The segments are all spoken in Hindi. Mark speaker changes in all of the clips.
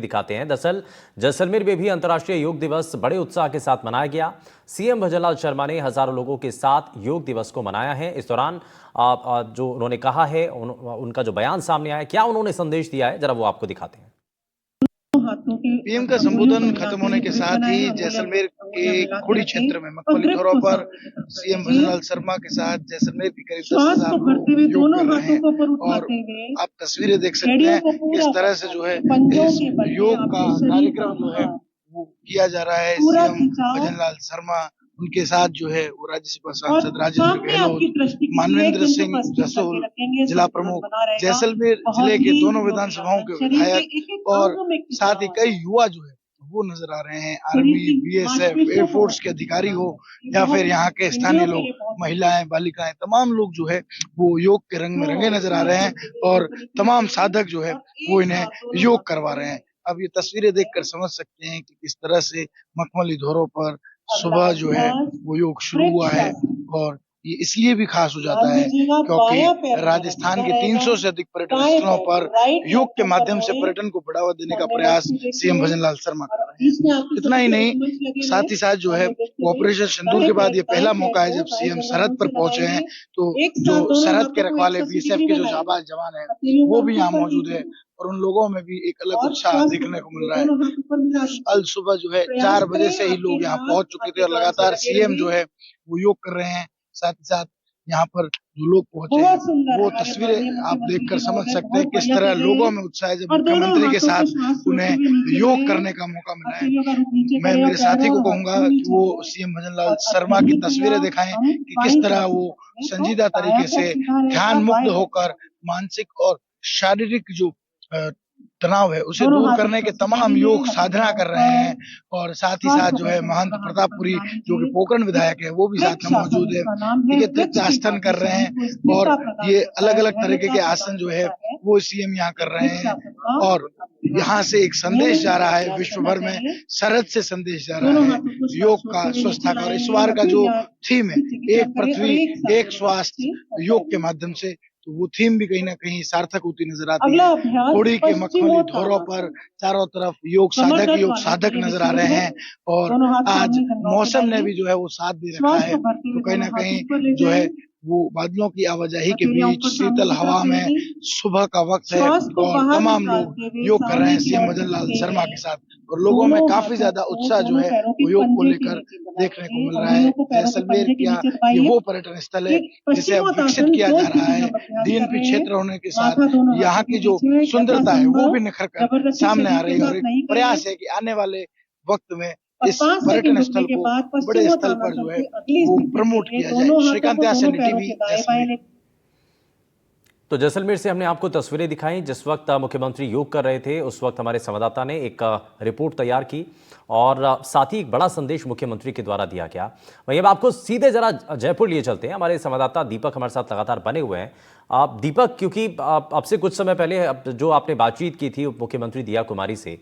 Speaker 1: दिखाते हैं। दरअसल जैसलमेर में भी अंतर्राष्ट्रीय योग दिवस बड़े उत्साह के साथ मनाया गया। सीएम भजनलाल शर्मा ने हजारों लोगों के साथ योग दिवस को मनाया है। इस दौरान जो उन्होंने कहा है, उनका जो बयान सामने आया, क्या उन्होंने संदेश दिया है, जरा वो आपको दिखाते हैं।
Speaker 2: पीएम का संबोधन खत्म होने के साथ ही जैसलमेर के खुड़ी क्षेत्र में मखमली धोरों पर सीएम भजनलाल शर्मा के साथ जैसलमेर के करीब 10,000 लोग योग कर रहे हैं और आप तस्वीरें देख सकते हैं किस तरह से जो है इस योग का कार्यक्रम जो है वो किया जा रहा है। सीएम भजनलाल शर्मा, उनके साथ जो है वो राज्यसभा सांसद राजेंद्र गहलोत, मानवेंद्र सिंह जसोल, जिला प्रमुख, जैसलमेर जिले के दोनों विधानसभाओं के विधायक और साथ ही कई युवा जो है वो नजर आ रहे हैं। आर्मी, बीएसएफ, एयरफोर्स के अधिकारी हो या फिर यहाँ के स्थानीय लोग, महिलाएं, बालिकाएं, तमाम लोग जो है वो योग के रंग में रंगे नजर आ रहे हैं और तमाम साधक जो है वो इन्हें योग करवा रहे हैं। अब ये तस्वीरें देखकर समझ सकते हैं कि किस तरह से मखमली धोरों पर सुबह जो है वो योग शुरू हुआ है और ये इसलिए भी खास हो जाता है क्योंकि राजस्थान के 300 से अधिक पर्यटन स्थलों पर योग के माध्यम से पर्यटन को बढ़ावा देने का प्रयास सीएम भजनलाल शर्मा कर रहे हैं। इतना ही नहीं, साथ ही साथ जो है ऑपरेशन सिंदूर के बाद ये पहला मौका है जब सीएम सरहद पर पहुंचे हैं, तो जो सरहद के रखवाले बीएसएफ के जो जाबाज जवान है वो भी यहाँ मौजूद है और उन लोगों में भी एक अलग उत्साह देखने को मिल रहा है। कल सुबह जो है 4 बजे से ही लोग यहाँ पहुंच चुके थे और लगातार सीएम जो है वो योग कर रहे हैं। साथ ही साथ यहाँ पर जो लोग पहुंचे हैं वो तस्वीरें आप देखकर समझ सकते हैं किस तरह लोगों में उत्साह है जब मुख्यमंत्री के साथ उन्हें योग करने का मौका मिला है। मैं मेरे साथी को कहूंगा कि वो सीएम भजनलाल शर्मा की तस्वीरें दिखाएं कि किस तरह वो संजीदा तरीके से ध्यान मुक्त होकर मानसिक और शारीरिक जो तनाव है उसे दूर करने के तमाम योग साधना कर रहे हैं और साथ ही साथ जो है महंत प्रतापपुरी जो कि पोखरण विधायक है वो भी साथ में मौजूद है। ये तृप्त आसन कर रहे हैं और ये अलग अलग तरीके के आसन जो है वो सीएम यहाँ कर रहे हैं और यहाँ से एक संदेश जा रहा है विश्व भर में, सरहद से संदेश जा रहा है योग का, स्वच्छता का। और इस बार का जो थीम है एक पृथ्वी एक स्वास्थ्य, योग के माध्यम से, तो वो थीम भी कहीं ना कहीं सार्थक होती नजर आती है। होड़ी के मखमली धोरों पर चारों तरफ योग साधक नजर आ रहे हैं और आज मौसम ने भी जो है वो साथ दे रखा है, तो कहीं ना कहीं जो है वो बादलों की आवाजाही के बीच शीतल हवा में सुबह का वक्त है और तमाम लोग योग कर रहे हैं सीएम भजनलाल शर्मा के साथ और लोगों में काफी ज्यादा उत्साह जो है वो योग को लेकर देखने को मिल रहा है। जैसलमेर का ये वो पर्यटन स्थल है जिसे अब विकसित किया जा रहा है। डीएनपी क्षेत्र होने के साथ यहाँ की जो सुंदरता है वो भी निखर कर सामने आ रही है और एक प्रयास है कि आने वाले वक्त में इस पर्यटन स्थल को बड़े स्थल पर जो है वो प्रमोट किया जाए। श्रीकांत यासन, टीवी जैसलमेर।
Speaker 1: तो जैसलमेर से हमने आपको तस्वीरें दिखाई। जिस वक्त मुख्यमंत्री योग कर रहे थे उस वक्त हमारे संवाददाता ने एक रिपोर्ट तैयार की और साथ ही एक बड़ा संदेश मुख्यमंत्री के द्वारा दिया गया। वहीं अब आपको सीधे जरा जयपुर लिए चलते हैं। हमारे संवाददाता दीपक हमारे साथ लगातार बने हुए हैं। आप दीपक, क्योंकि अब से कुछ समय पहले जो आपने बातचीत की थी मुख्यमंत्री दिया कुमारी से,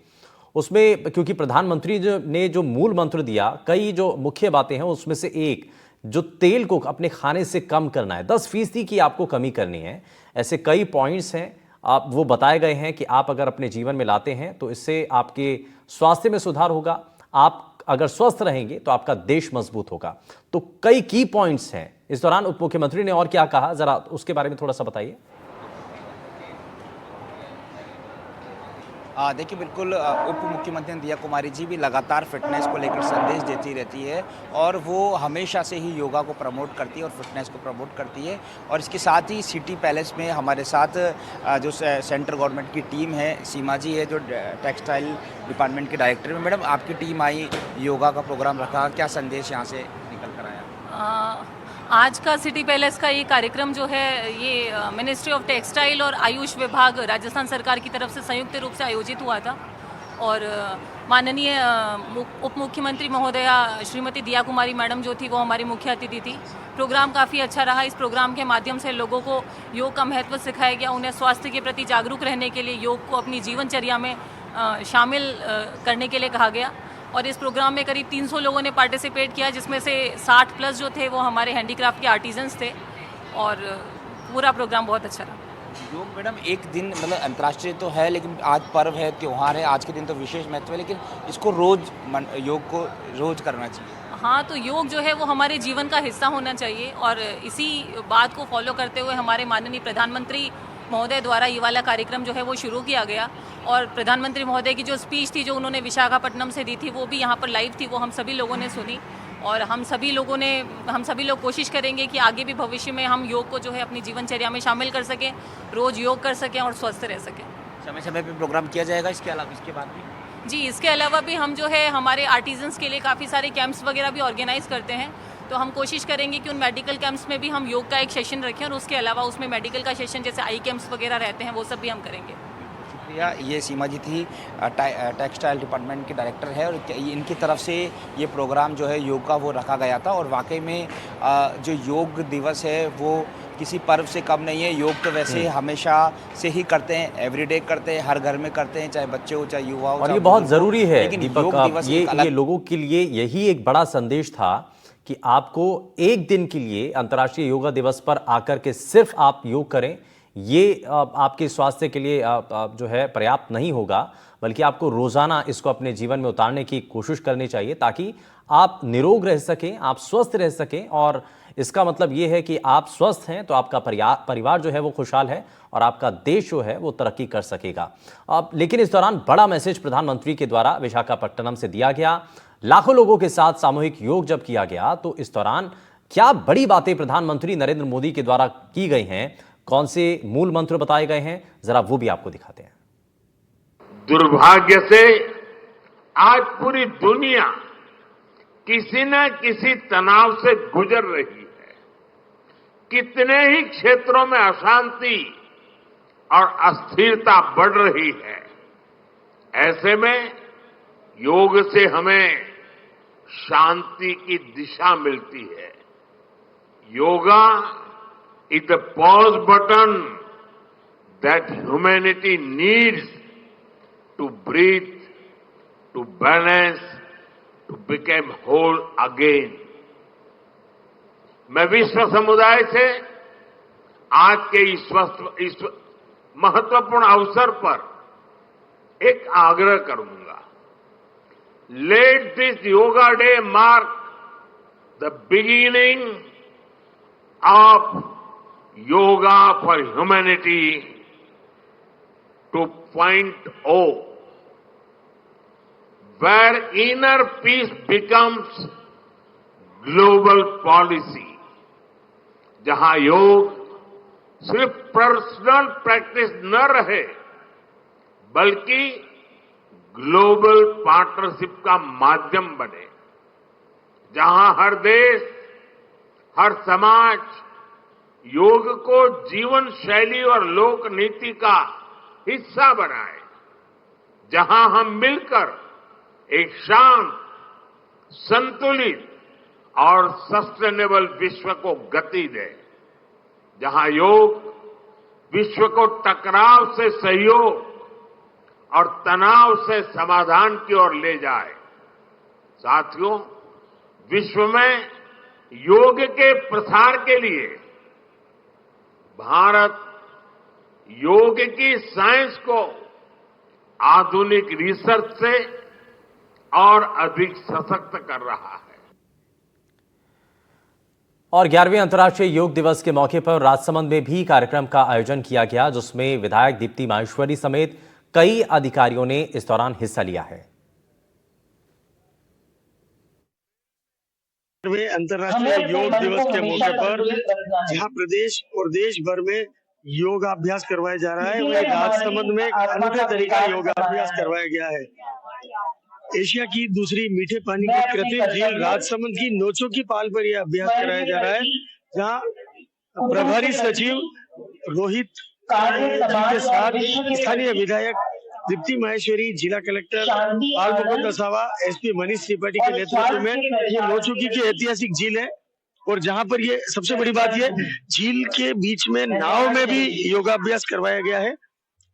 Speaker 1: उसमें क्योंकि प्रधानमंत्री ने जो मूल मंत्र दिया, कई जो मुख्य बातें हैं उसमें से एक जो तेल को अपने खाने से कम करना है, 10% की आपको कमी करनी है, ऐसे कई पॉइंट्स हैं आप वो बताए गए हैं कि आप अगर अपने जीवन में लाते हैं तो इससे आपके स्वास्थ्य में सुधार होगा। आप अगर स्वस्थ रहेंगे तो आपका देश मजबूत होगा। तो कई की पॉइंट्स हैं। इस दौरान उप मुख्यमंत्री ने और क्या कहा, जरा उसके बारे में थोड़ा सा बताइए।
Speaker 3: देखिए, बिल्कुल उप मुख्यमंत्री दिया कुमारी जी भी लगातार फिटनेस को लेकर संदेश देती रहती है और वो हमेशा से ही योगा को प्रमोट करती है और फिटनेस को प्रमोट करती है। और इसके साथ ही सिटी पैलेस में हमारे साथ जो सेंट्रल गवर्नमेंट की टीम है, सीमा जी है जो टेक्सटाइल डिपार्टमेंट के डायरेक्टर है। मैडम, आपकी टीम आई, योगा का प्रोग्राम रखा, क्या संदेश यहाँ से निकल कर आया?
Speaker 4: आज का सिटी पैलेस का ये कार्यक्रम जो है ये मिनिस्ट्री ऑफ टेक्सटाइल और आयुष विभाग राजस्थान सरकार की तरफ से संयुक्त रूप से आयोजित हुआ था और माननीय उप मुख्यमंत्री महोदया श्रीमती दिया कुमारी मैडम जो थी वो हमारी मुख्य अतिथि थी। प्रोग्राम काफ़ी अच्छा रहा। इस प्रोग्राम के माध्यम से लोगों को योग का महत्व सिखाया गया, उन्हें स्वास्थ्य के प्रति जागरूक रहने के लिए योग को अपनी जीवनचर्या में शामिल करने के लिए कहा गया। और इस प्रोग्राम में करीब 300 लोगों ने पार्टिसिपेट किया, जिसमें से 60+ जो थे वो हमारे हैंडीक्राफ्ट के आर्टिजन्स थे और पूरा प्रोग्राम बहुत अच्छा रहा।
Speaker 3: योग मैडम एक दिन मतलब अंतर्राष्ट्रीय तो है, लेकिन आज पर्व है, त्योहार है, आज के दिन तो विशेष महत्व है, लेकिन इसको योग को रोज करना चाहिए।
Speaker 4: हाँ, तो योग जो है वो हमारे जीवन का हिस्सा होना चाहिए और इसी बात को फॉलो करते हुए हमारे माननीय प्रधानमंत्री महोदय द्वारा ये वाला कार्यक्रम जो है वो शुरू किया गया। और प्रधानमंत्री महोदय की जो स्पीच थी जो उन्होंने विशाखापट्टनम से दी थी वो भी यहाँ पर लाइव थी, वो हम सभी लोगों ने सुनी। और हम सभी लोग कोशिश करेंगे कि आगे भी भविष्य में हम योग को जो है अपनी जीवनचर्या में शामिल कर सकें, रोज़ योग कर सकें और स्वस्थ रह सकें।
Speaker 3: समय समय पे प्रोग्राम किया जाएगा इसके अलावा, इसके बाद भी?
Speaker 4: जी, इसके अलावा भी हम जो है हमारे आर्टिजन्स के लिए काफ़ी सारे कैंप्स वगैरह भी ऑर्गेनाइज करते हैं, तो हम कोशिश करेंगे कि उन मेडिकल कैंप्स में भी हम योग का एक सेशन रखें और उसके अलावा उसमें मेडिकल का सेशन जैसे आई कैंप्स वगैरह रहते हैं वो सब भी हम करेंगे।
Speaker 3: शुक्रिया। ये सीमा जी थी, टेक्सटाइल डिपार्टमेंट की डायरेक्टर है, और इनकी तरफ से ये प्रोग्राम जो है योग का वो रखा गया था। और वाकई में जो योग दिवस है वो किसी पर्व से कम नहीं है। योग तो वैसे हमेशा से ही करते हैं, एवरीडे करते हैं, हर घर में करते हैं, चाहे बच्चे हो चाहे युवा हो।
Speaker 1: और ये बहुत ज़रूरी है
Speaker 3: लेकिन
Speaker 1: दीपक,
Speaker 3: योग दिवस
Speaker 1: ये लोगों के लिए यही एक बड़ा संदेश था कि आपको एक दिन के लिए अंतर्राष्ट्रीय योगा दिवस पर आकर के सिर्फ आप योग करें, ये आपके स्वास्थ्य के लिए जो है पर्याप्त नहीं होगा, बल्कि आपको रोज़ाना इसको अपने जीवन में उतारने की कोशिश करनी चाहिए ताकि आप निरोग रह सकें, आप स्वस्थ रह सकें। और इसका मतलब ये है कि आप स्वस्थ हैं तो आपका परिवार जो है वो खुशहाल है और आपका देश जो है वो तरक्की कर सकेगा। लेकिन इस दौरान बड़ा मैसेज प्रधानमंत्री के द्वारा विशाखापट्टनम से दिया गया। लाखों लोगों के साथ सामूहिक योग जब किया गया तो इस दौरान क्या बड़ी बातें प्रधानमंत्री नरेंद्र मोदी के द्वारा की गई हैं, कौन से मूल मंत्र बताए गए हैं, जरा वो भी आपको दिखाते हैं।
Speaker 5: दुर्भाग्य से आज पूरी दुनिया किसी न किसी तनाव से गुजर रही है। कितने ही क्षेत्रों में अशांति और अस्थिरता बढ़ रही है। ऐसे में योग से हमें शांति की दिशा मिलती है। Yoga is the pause button that humanity needs to breathe, to balance, to become whole again. मैं विश्व समुदाय से आज के इस महत्वपूर्ण अवसर पर एक आग्रह करूंगा। Let this Yoga Day mark the beginning of Yoga for Humanity 2.0, where inner peace becomes global policy, जहां योग सिर्फ पर्सनल प्रैक्टिस न रहे बल्कि ग्लोबल पार्टनरशिप का माध्यम बने, जहां हर देश, हर समाज योग को जीवन शैली और लोक नीति का हिस्सा बनाए, जहां हम मिलकर एक शांत, संतुलित और सस्टेनेबल विश्व को गति दें, जहां योग विश्व को टकराव से सहयोग और तनाव से समाधान की ओर ले जाए। साथियों, विश्व में योग के प्रसार के लिए भारत योग की साइंस को आधुनिक रिसर्च से और अधिक सशक्त कर रहा है।
Speaker 1: और 11वें अंतर्राष्ट्रीय योग दिवस के मौके पर राजसमंद में भी कार्यक्रम का आयोजन किया गया, जिसमें विधायक दीप्ति माहेश्वरी समेत कई अधिकारियों ने इस दौरान हिस्सा लिया है।
Speaker 6: अंतर्राष्ट्रीय योग दिवस के मौके पर जहां प्रदेश और देश भर में योगाभ्यास करवाया जा रहा है, वहीं राजसमंद में एक अनूठे तरीका योगाभ्यास करवाया गया है। एशिया की दूसरी मीठे पानी की कृत्रिम झील राजसमंद की नोचों की पाल पर यह अभ्यास कराया जा रहा है, जहां प्रभारी सचिव रोहित जी के साथ स्थानीय विधायक दीप्ति माहेश्वरी, जिला कलेक्टर पाल मुकुंद असावा, एसपी मनीष त्रिपाठी के नेतृत्व में ये नोचुकी की ऐतिहासिक झील है। और जहां पर ये सबसे बड़ी बात ये झील के बीच में नाव में भी योगाभ्यास करवाया गया है।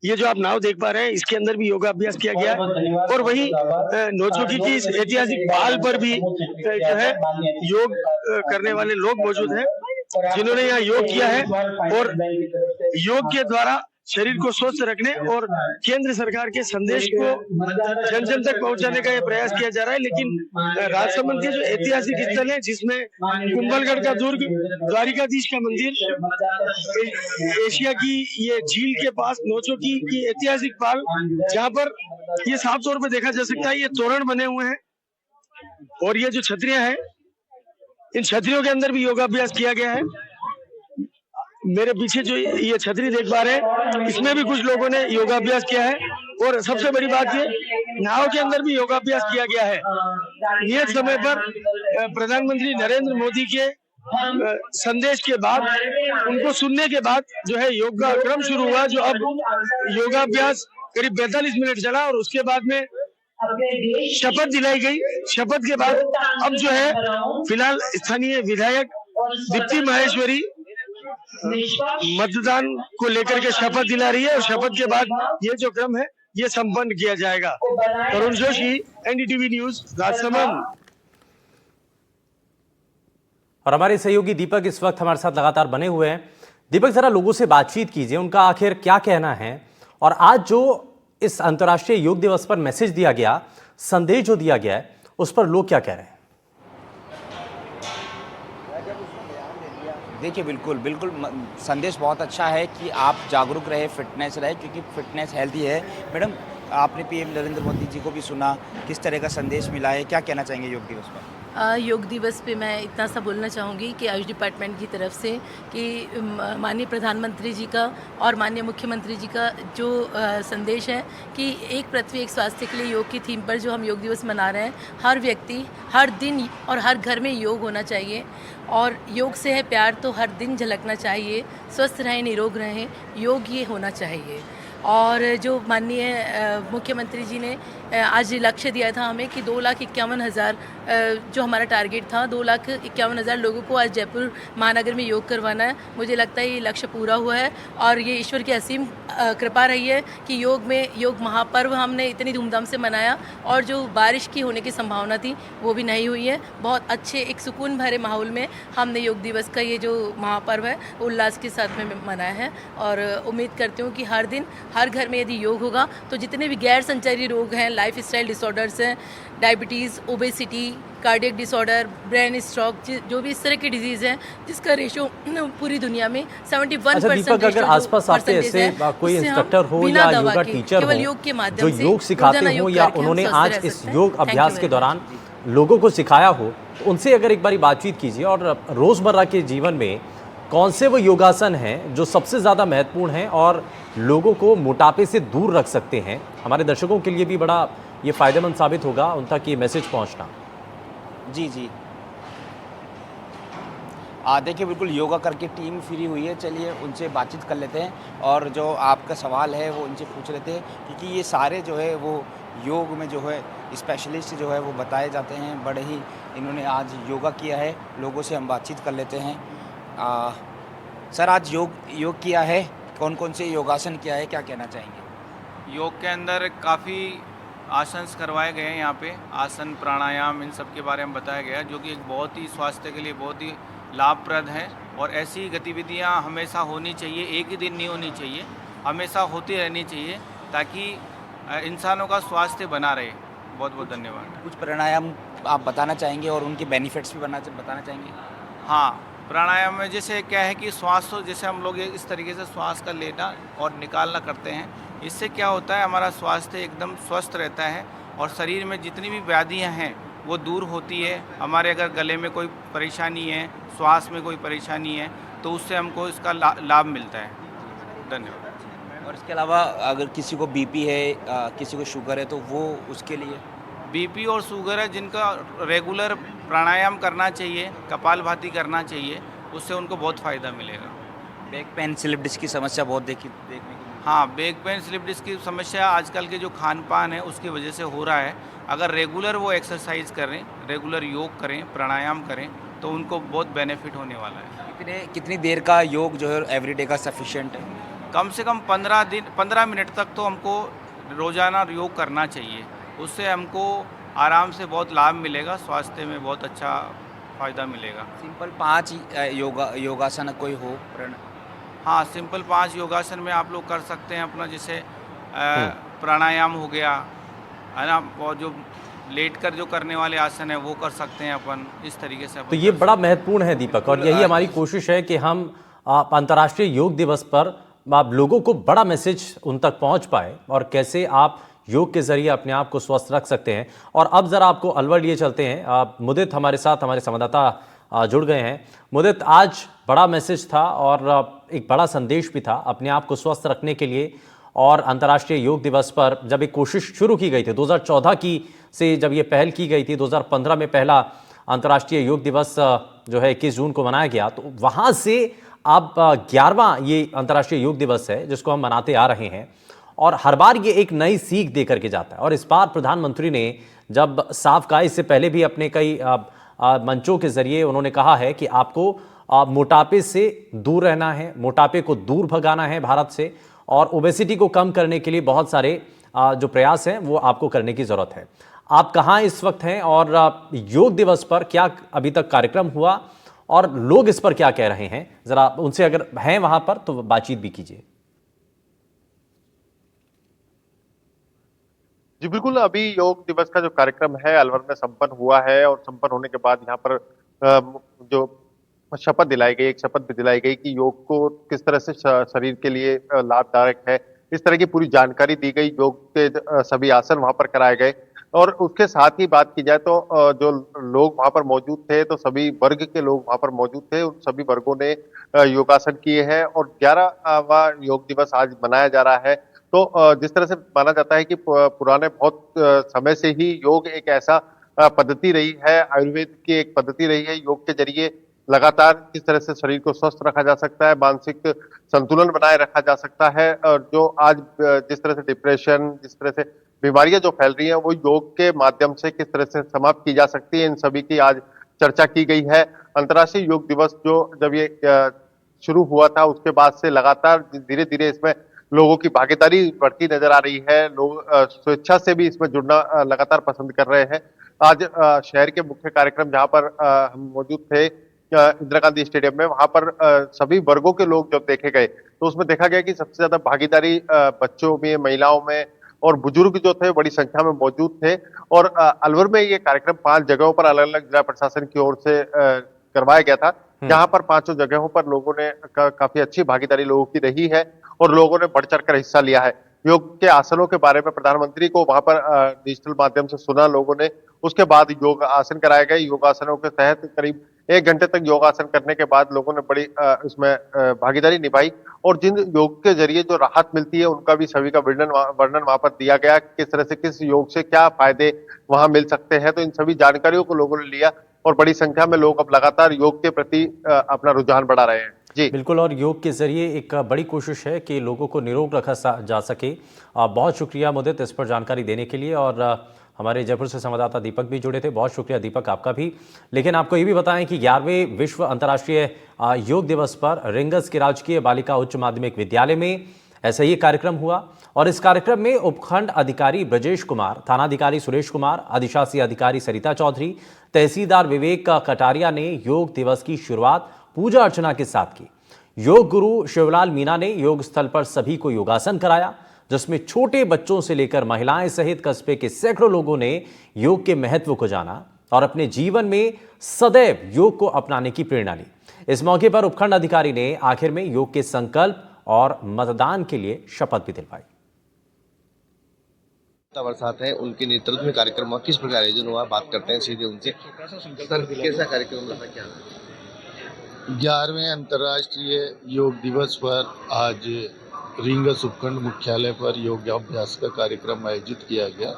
Speaker 6: ये जो आप नाव देख पा रहे हैं इसके अंदर भी योगाभ्यास किया गया है। और वहीं नोचुकी की इस ऐतिहासिक पाल पर भी जो है योग करने वाले लोग मौजूद हैं। जिन्होंने यहाँ योग किया है और योग के द्वारा शरीर को स्वस्थ रखने और केंद्र सरकार के संदेश को जन जन तक पहुंचाने का ये प्रयास किया जा रहा है। लेकिन राजसमंद के जो ऐतिहासिक स्थल है, जिसमें कुंभलगढ़ का दुर्ग, द्वारिकाधीश का मंदिर, एशिया की ये झील के पास नौचो की ऐतिहासिक पाल, जहाँ पर ये साफ तौर पर देखा जा सकता है ये तोरण बने हुए हैं और ये जो छतरियां हैं, इन छतरियों के अंदर भी योगाभ्यास किया गया है। मेरे पीछे जो ये छतरी देख पा रहे हैं, इसमें भी कुछ लोगों ने योगाभ्यास किया है और सबसे बड़ी बात ये, नाव के अंदर भी योगाभ्यास किया गया है। नियत समय पर प्रधानमंत्री नरेंद्र मोदी के संदेश के बाद, उनको सुनने के बाद जो है योग का क्रम शुरू हुआ, जो अब योगाभ्यास करीब 45 मिनट चला और उसके बाद में शपथ दिलाई गई। शपथ के बाद अब जो है फिलहाल स्थानीय विधायक दीप्ति माहेश्वरी मतदान को लेकर के शपथ दिला रही है और शपथ के बाद ये जो क्रम है ये संपन्न किया जाएगा। तरुण जोशी, एनडीटीवी न्यूज, राजसमंद।
Speaker 1: और हमारे सहयोगी दीपक इस वक्त हमारे साथ लगातार बने हुए हैं। दीपक, जरा लोगों से बातचीत कीजिए, उनका आखिर क्या कहना है और आज जो इस अंतर्राष्ट्रीय योग दिवस पर मैसेज दिया गया, संदेश जो दिया गया है, उस पर लोग क्या कह रहे हैं?
Speaker 3: देखिए, बिल्कुल संदेश बहुत अच्छा है कि आप जागरूक रहे, फिटनेस रहे, क्योंकि फिटनेस हेल्थी है। मैडम, आपने पीएम नरेंद्र मोदी जी को भी सुना, किस तरह का संदेश मिला है, क्या कहना चाहेंगे योग दिवस पर?
Speaker 7: योग दिवस पे मैं इतना सा बोलना चाहूँगी कि आयुष डिपार्टमेंट की तरफ से कि माननीय प्रधानमंत्री जी का और माननीय मुख्यमंत्री जी का जो संदेश है कि एक पृथ्वी एक स्वास्थ्य के लिए योग की थीम पर जो हम योग दिवस मना रहे हैं, हर व्यक्ति हर दिन और हर घर में योग होना चाहिए और योग से है प्यार तो हर दिन झलकना चाहिए। स्वस्थ रहें, निरोग रहें, योग ये होना चाहिए। और जो माननीय मुख्यमंत्री जी ने आज लक्ष्य दिया था हमें कि 2,51,000 जो हमारा टारगेट था, 2,51,000 लोगों को आज जयपुर महानगर में योग करवाना है। मुझे लगता है ये लक्ष्य पूरा हुआ है और ये ईश्वर की असीम कृपा रही है कि योग महापर्व हमने इतनी धूमधाम से मनाया और जो बारिश की होने की संभावना थी वो भी नहीं हुई है। बहुत अच्छे एक सुकून भरे माहौल में हमने योग दिवस का ये जो महापर्व है उल्लास के साथ में मनाया है और उम्मीद करती हूँ कि हर दिन हर घर में यदि योग होगा तो जितने भी गैर संचारी रोग हैं, लाइफ स्टाइल डिसऑर्डर्स हैं, diabetes, obesity, cardiac disorder, brain stroke, जो भी इस तरह की डिजीज़ हैं जिसका रेशो पूरी दुनिया में 71%।
Speaker 1: दीपक, अगर आसपास आपके ऐसे कोई इंस्ट्रक्टर हो या योगा टीचर हो
Speaker 7: योग के माध्यम
Speaker 1: जो योग सिखाते हो या उन्होंने आज इस योग अभ्यास के दौरान लोगों को सिखाया हो, तो उनसे अगर एक बारी बातचीत कीजिए और रोज़मर्रा के जीवन में कौन से वो योगासन हैं जो सबसे ज़्यादा महत्वपूर्ण हैं और लोगों को मोटापे से दूर रख सकते हैं। हमारे दर्शकों के लिए भी बड़ा ये फ़ायदेमंद साबित होगा उन तक ये मैसेज पहुंचना।
Speaker 3: जी देखिए, बिल्कुल योगा करके टीम फ्री हुई है, चलिए उनसे बातचीत कर लेते हैं और जो आपका सवाल है वो उनसे पूछ लेते हैं, क्योंकि ये सारे जो है वो योग में जो है स्पेशलिस्ट जो है वो बताए जाते हैं। बड़े ही इन्होंने आज योगा किया है, लोगों से हम बातचीत कर लेते हैं। सर, आज योग किया है, कौन कौन से योगासन किया है, क्या कहना चाहेंगे?
Speaker 8: योग के अंदर काफ़ी आसन करवाए गए हैं। यहाँ पे आसन, प्राणायाम, इन सब के बारे में बताया गया, जो कि एक बहुत ही स्वास्थ्य के लिए बहुत ही लाभप्रद है और ऐसी गतिविधियाँ हमेशा होनी चाहिए, एक ही दिन नहीं होनी चाहिए, हमेशा होती रहनी चाहिए ताकि इंसानों का स्वास्थ्य बना रहे। बहुत बहुत धन्यवाद।
Speaker 3: कुछ प्राणायाम आप बताना चाहेंगे और उनके बेनिफिट्स भी बताना चाहेंगे?
Speaker 8: हाँ, प्राणायाम में जैसे क्या है कि श्वास, जैसे हम लोग इस तरीके से श्वास का लेना और निकालना करते हैं, इससे क्या होता है हमारा स्वास्थ्य एकदम स्वस्थ रहता है और शरीर में जितनी भी व्याधियां हैं वो दूर होती है। हमारे अगर गले में कोई परेशानी है, श्वास में कोई परेशानी है, तो उससे हमको इसका लाभ मिलता है। धन्यवाद।
Speaker 3: और इसके अलावा अगर किसी को बीपी है, किसी को शुगर है, तो वो उसके लिए
Speaker 8: बीपी और शुगर है जिनका रेगुलर प्राणायाम करना चाहिए, कपालभाति करना चाहिए, उससे उनको बहुत फ़ायदा मिलेगा।
Speaker 3: बैक पेन, स्लिप डिस्क की समस्या बहुत देखने को।
Speaker 8: हाँ, बैक पेन, स्लिप डिस्क की समस्या आजकल के जो खान पान है उसकी वजह से हो रहा है। अगर रेगुलर वो एक्सरसाइज करें, रेगुलर योग करें, प्राणायाम करें, तो उनको बहुत बेनिफिट होने वाला है।
Speaker 3: कितनी देर का योग जो है एवरीडे का सफिशिएंट है?
Speaker 8: कम से कम 15 मिनट तक तो हमको रोज़ाना योग करना चाहिए। उससे हमको आराम से बहुत लाभ मिलेगा, स्वास्थ्य में बहुत अच्छा फ़ायदा मिलेगा।
Speaker 3: सिंपल 5 योगासन कोई हो
Speaker 8: हाँ, सिंपल 5 योगासन में आप लोग कर सकते हैं अपना, जैसे प्राणायाम हो गया, है ना, और जो लेट कर जो करने वाले आसन है वो कर सकते हैं अपन, इस तरीके से अपन
Speaker 1: तो ये बड़ा महत्वपूर्ण है दीपक, और यही हमारी कोशिश है कि हम अंतर्राष्ट्रीय योग दिवस पर आप लोगों को बड़ा मैसेज उन तक पहुंच पाए और कैसे आप योग के जरिए अपने आप को स्वस्थ रख सकते हैं। और अब जरा आपको अलवर लिए चलते हैं। मुदित हमारे साथ, हमारे संवाददाता जुड़ गए हैं। मुदित, आज बड़ा मैसेज था और एक बड़ा संदेश भी था अपने आप को स्वस्थ रखने के लिए, और अंतर्राष्ट्रीय योग दिवस पर जब एक कोशिश शुरू की गई थी 2014 की से, जब ये पहल की गई थी, 2015 में पहला अंतर्राष्ट्रीय योग दिवस जो है 21 जून को मनाया गया, तो वहाँ से अब 11वां ये अंतर्राष्ट्रीय योग दिवस है जिसको हम मनाते आ रहे हैं, और हर बार ये एक नई सीख दे करके जाता है। और इस बार प्रधानमंत्री ने जब साफ कहा, इससे पहले भी अपने कई मंचों के जरिए उन्होंने कहा है कि आपको मोटापे से दूर रहना है, मोटापे को दूर भगाना है भारत से, और ओबेसिटी को कम करने के लिए बहुत सारे जो प्रयास हैं वो आपको करने की जरूरत है। आप कहाँ इस वक्त हैं और योग दिवस पर क्या अभी तक कार्यक्रम हुआ और लोग इस पर क्या कह रहे हैं, जरा उनसे अगर हैं वहां पर तो बातचीत भी कीजिए।
Speaker 9: जी बिल्कुल, अभी योग दिवस का जो कार्यक्रम है अलवर में संपन्न हुआ है, और संपन्न होने के बाद यहाँ पर जो शपथ दिलाई गई, एक शपथ भी दिलाई गई कि योग को किस तरह से शरीर के लिए लाभदायक है, इस तरह की पूरी जानकारी दी गई। योग के सभी आसन वहां पर कराए गए, और उसके साथ ही बात की जाए तो जो लोग वहां पर मौजूद थे, तो सभी वर्ग के लोग वहां पर मौजूद थे, उन सभी वर्गों ने योगासन किए हैं, और 11वां योग दिवस आज मनाया जा रहा है। तो जिस तरह से माना जाता है कि पुराने बहुत समय से ही योग एक ऐसा पद्धति रही है, आयुर्वेद की एक पद्धति रही है, योग के जरिए लगातार किस तरह से शरीर को स्वस्थ रखा जा सकता है, मानसिक संतुलन बनाए रखा जा सकता है, और जो आज जिस तरह से डिप्रेशन, जिस तरह से बीमारियां जो फैल रही हैं, वो योग के माध्यम से किस तरह से समाप्त की जा सकती है, इन सभी की आज चर्चा की गई है। अंतर्राष्ट्रीय योग दिवस जो जब ये शुरू हुआ था, उसके बाद से लगातार धीरे धीरे इसमें लोगों की भागीदारी बढ़ती नजर आ रही है। लोग स्वेच्छा से भी इसमें जुड़ना लगातार पसंद कर रहे हैं। आज शहर के मुख्य कार्यक्रम जहाँ पर हम मौजूद थे, इंदिरा गांधी स्टेडियम में, वहां पर सभी वर्गों के लोग जब देखे गए, तो उसमें देखा गया कि सबसे ज्यादा भागीदारी बच्चों में, महिलाओं में और बुजुर्ग जो थे बड़ी संख्या में मौजूद थे। और अलवर में ये कार्यक्रम 5 जगहों पर अलग अलग जिला प्रशासन की ओर से करवाया गया था, जहां पर 5 जगहों पर लोगों ने काफी अच्छी भागीदारी लोगों की रही है, और लोगों ने बढ़ चढ़कर हिस्सा लिया है। योग के आसनों के बारे में प्रधानमंत्री को वहां पर डिजिटल माध्यम से सुना लोगों ने, उसके बाद योग आसन कराए गए। योग आसनों के तहत करीब 1 घंटे तक योगासन करने के बाद लोगों ने बड़ी इसमें भागीदारी निभाई, और जिन योग के जरिए जो राहत मिलती है उनका भी सभी का वर्णन वहां पर दिया गया, किस तरह से किस योग से क्या फायदे वहां मिल सकते हैं। तो इन सभी जानकारियों को लोगों ने लिया, और बड़ी संख्या में लोग अब लगातार योग के प्रति अपना रुझान बढ़ा रहे हैं। जी
Speaker 1: बिल्कुल, और योग के जरिए एक बड़ी कोशिश है कि लोगों को निरोग रखा जा सके। बहुत शुक्रिया मुदित इस पर जानकारी देने के लिए, और हमारे जयपुर से संवाददाता दीपक भी जुड़े थे, बहुत शुक्रिया दीपक आपका भी। लेकिन आपको ये भी बताएं कि 11वें विश्व अंतर्राष्ट्रीय योग दिवस पर रिंगस के राजकीय बालिका उच्च माध्यमिक विद्यालय में ऐसा ही कार्यक्रम हुआ, और इस कार्यक्रम में उपखंड अधिकारी ब्रजेश कुमार, थानाधिकारी सुरेश कुमार, अधिशासी अधिकारी सरिता चौधरी, तहसीलदार विवेक कटारिया ने योग दिवस की शुरुआत पूजा अर्चना के साथ की। योग गुरु शिवलाल मीना ने योग स्थल पर सभी को योगासन कराया, जिसमें छोटे बच्चों से लेकर महिलाएं सहित कस्बे के सैकड़ों लोगों ने योग के महत्व को जाना और अपने जीवन में सदैव योग को अपनाने की प्रेरणा ली। इस मौके पर उपखंड अधिकारी ने आखिर में योग के संकल्प और मतदान के लिए शपथ भी दिलवाई।
Speaker 10: बरसात है, उनके नेतृत्व में कार्यक्रम हुआ, किस प्रकार आयोजन हुआ, बात करते हैं सीधे उनसे। सर, कैसा कार्यक्रम रहा, क्या?
Speaker 11: 11वें अंतर्राष्ट्रीय योग दिवस पर आज रिंगस उपखंड मुख्यालय पर योगाभ्यास का कार्यक्रम आयोजित किया गया,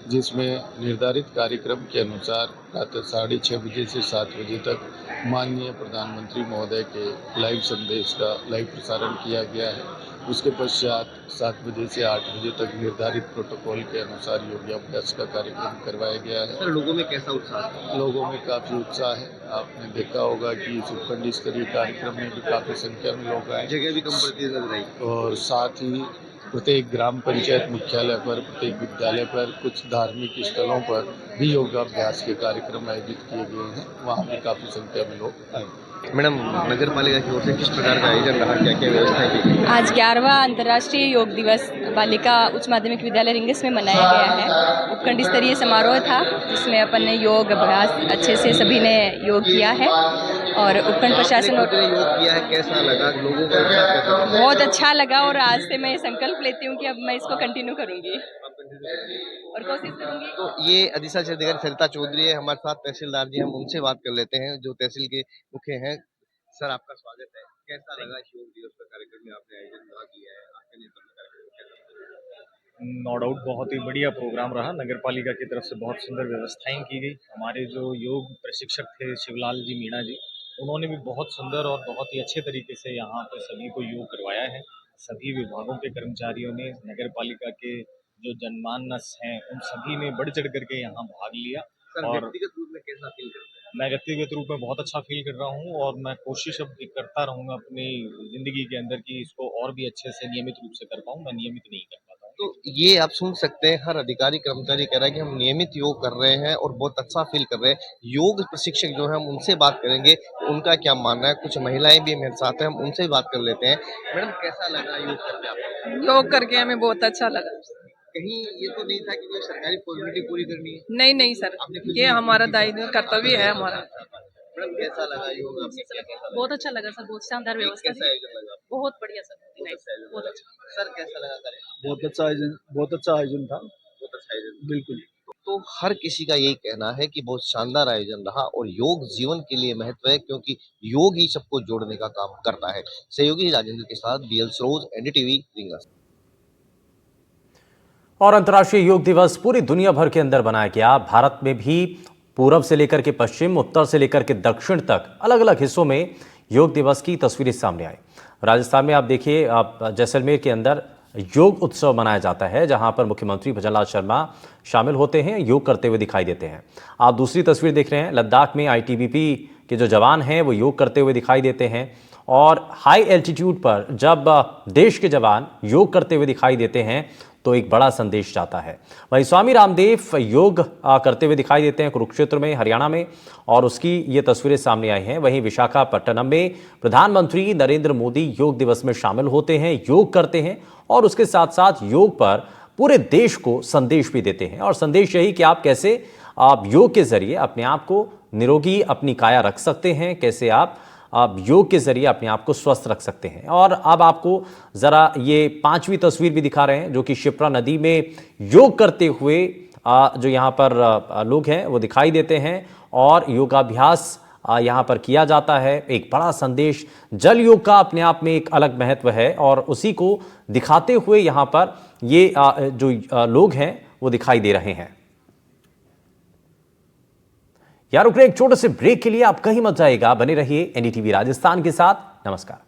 Speaker 11: जिसमें निर्धारित कार्यक्रम के अनुसार प्रातः 6:30 बजे से 7 बजे तक माननीय प्रधानमंत्री महोदय के लाइव संदेश का लाइव प्रसारण किया गया है। उसके पश्चात 7 बजे से 8 बजे तक निर्धारित प्रोटोकॉल के अनुसार योगाभ्यास का कार्यक्रम करवाया गया है।
Speaker 10: सर, लोगों में कैसा उत्साह है?
Speaker 11: लोगों में काफ़ी उत्साह है। आपने देखा होगा कि इस उपखंड स्तरीय कार्यक्रम में भी काफ़ी संख्या में लोग आए,
Speaker 10: जगह भी कम पड़ती नजर आई,
Speaker 11: और साथ ही प्रत्येक ग्राम पंचायत मुख्यालय पर, प्रत्येक विद्यालय पर, कुछ धार्मिक स्थलों पर भी योगाभ्यास के कार्यक्रम आयोजित किए गए हैं। वहाँ भी काफ़ी संख्या में लोग आए।
Speaker 10: मैडम, नगर पालिका की ओर से किस प्रकार का आयोजन रहा, क्या क्या व्यवस्था की गई?
Speaker 12: आज 11वां अंतर्राष्ट्रीय योग दिवस बालिका उच्च माध्यमिक विद्यालय रिंगस में मनाया गया है। उपखंड स्तरीय समारोह था जिसमें अपन ने योग अभ्यास अच्छे से सभी ने योग किया है और उपखंड प्रशासन और
Speaker 10: योग किया है, कैसा लगा लोगों को?
Speaker 12: बहुत अच्छा लगा और आज से मैं संकल्प लेती हूँ कि अब मैं इसको कंटिन्यू करूँगी और कोशिश करूँगी।
Speaker 10: तो ये अधिशासी अधिकारी सरिता चौधरी है हमारे साथ, तहसीलदार जी, हम उनसे बात कर लेते हैं जो तहसील के मुख्य हैं। सर, आपका स्वागत है। कैसा लगा योग दिवस का कार्यक्रम में आपने आयोजन किया है? आपके नेतृत्व में कार्यक्रम कैसा?
Speaker 13: नो डाउट बहुत ही बढ़िया प्रोग्राम रहा। नगर पालिका की तरफ से बहुत सुंदर व्यवस्थाएं की गई। हमारे जो योग प्रशिक्षक थे शिवलाल जी मीणा जी, उन्होंने भी बहुत सुंदर और बहुत ही अच्छे तरीके से यहाँ पे सभी को योग करवाया है। सभी विभागों के कर्मचारियों ने, नगर पालिका के जो जनमानस हैं, उन सभी ने बढ़ चढ़ करके यहाँ भाग लिया।
Speaker 10: सर,
Speaker 13: और
Speaker 10: व्यक्तिगत रूप में कैसा फील करते हैं?
Speaker 13: मैं व्यक्तिगत रूप में बहुत अच्छा फील कर रहा हूँ और मैं कोशिश अब करता रहूँगा अपनी ज़िंदगी के अंदर कि इसको और भी अच्छे से नियमित रूप से कर पाऊँ। मैं नियमित नहीं कर पाता हूँ।
Speaker 10: तो ये आप सुन सकते हैं, हर अधिकारी कर्मचारी कह रहा है कि हम नियमित योग कर रहे हैं और बहुत अच्छा फील कर रहे हैं। योग प्रशिक्षक जो है, हम उनसे बात करेंगे, उनका क्या मानना है। कुछ महिलाएं भी मेरे साथ हैं, हम उनसे बात कर लेते हैं। मैडम, कैसा लगा योग करके आपको?
Speaker 12: योग करके हमें बहुत अच्छा लगा।
Speaker 10: कहीं ये तो नहीं था कि कोई सरकारी फॉर्मेलिटी पूरी करनी है?
Speaker 12: नहीं सर, ये हमारा दायित्व कर्तव्य है हमारा।
Speaker 10: मैडम, कैसा लगा योग आपने?
Speaker 12: बहुत अच्छा लगा सर, बहुत शानदार व्यवस्था
Speaker 10: कैसा आयोजन लगा?
Speaker 12: बहुत बढ़िया सर, बहुत अच्छा।
Speaker 10: सर, कैसा लगा कार्यक्रम?
Speaker 6: बहुत अच्छा आयोजन था।
Speaker 10: बहुत अच्छा आयोजन,
Speaker 6: बिल्कुल।
Speaker 10: तो हर किसी का यही कहना है कि बहुत शानदार आयोजन रहा और योग जीवन के लिए महत्व है, क्योंकि योग ही सबको जोड़ने का काम करता है। सहयोगी राजेंद्र के साथ बीएल सरोज, एनडीटीवी, रींगस।
Speaker 1: और अंतर्राष्ट्रीय योग दिवस पूरी दुनिया भर के अंदर मनाया गया। भारत में भी पूरब से लेकर के पश्चिम, उत्तर से लेकर के दक्षिण तक अलग अलग हिस्सों में योग दिवस की तस्वीरें सामने आई। राजस्थान में आप देखिए, आप जैसलमेर के अंदर योग उत्सव मनाया जाता है, जहां पर मुख्यमंत्री भजनलाल शर्मा शामिल होते हैं, योग करते हुए दिखाई देते हैं। आप दूसरी तस्वीर देख रहे हैं, लद्दाख में आईटीबीपी के जो जवान हैं वो योग करते हुए दिखाई देते हैं। और हाई एल्टीट्यूड पर जब देश के जवान योग करते हुए दिखाई देते हैं तो एक बड़ा संदेश जाता है। वहीं स्वामी रामदेव योग करते हुए दिखाई देते हैं कुरुक्षेत्र में, हरियाणा में, और उसकी ये तस्वीरें सामने आई हैं। वहीं विशाखापट्टनम में प्रधानमंत्री नरेंद्र मोदी योग दिवस में शामिल होते हैं, योग करते हैं और उसके साथ साथ योग पर पूरे देश को संदेश भी देते हैं। और संदेश यही कि आप कैसे योग के जरिए अपने आप को निरोगी, अपनी काया रख सकते हैं, कैसे आप योग के जरिए अपने आप को स्वस्थ रख सकते हैं। और अब आपको ज़रा ये 5वीं तस्वीर भी दिखा रहे हैं, जो कि शिप्रा नदी में योग करते हुए जो यहाँ पर लोग हैं वो दिखाई देते हैं और योगाभ्यास यहाँ पर किया जाता है। एक बड़ा संदेश, जल योग का अपने आप में एक अलग महत्व है और उसी को दिखाते हुए यहाँ पर ये जो लोग हैं वो दिखाई दे रहे हैं। यार रुक रहे एक छोटे से ब्रेक के लिए, आप कहीं मत जाइएगा, बने रहिए एनडीटीवी राजस्थान के साथ। नमस्कार।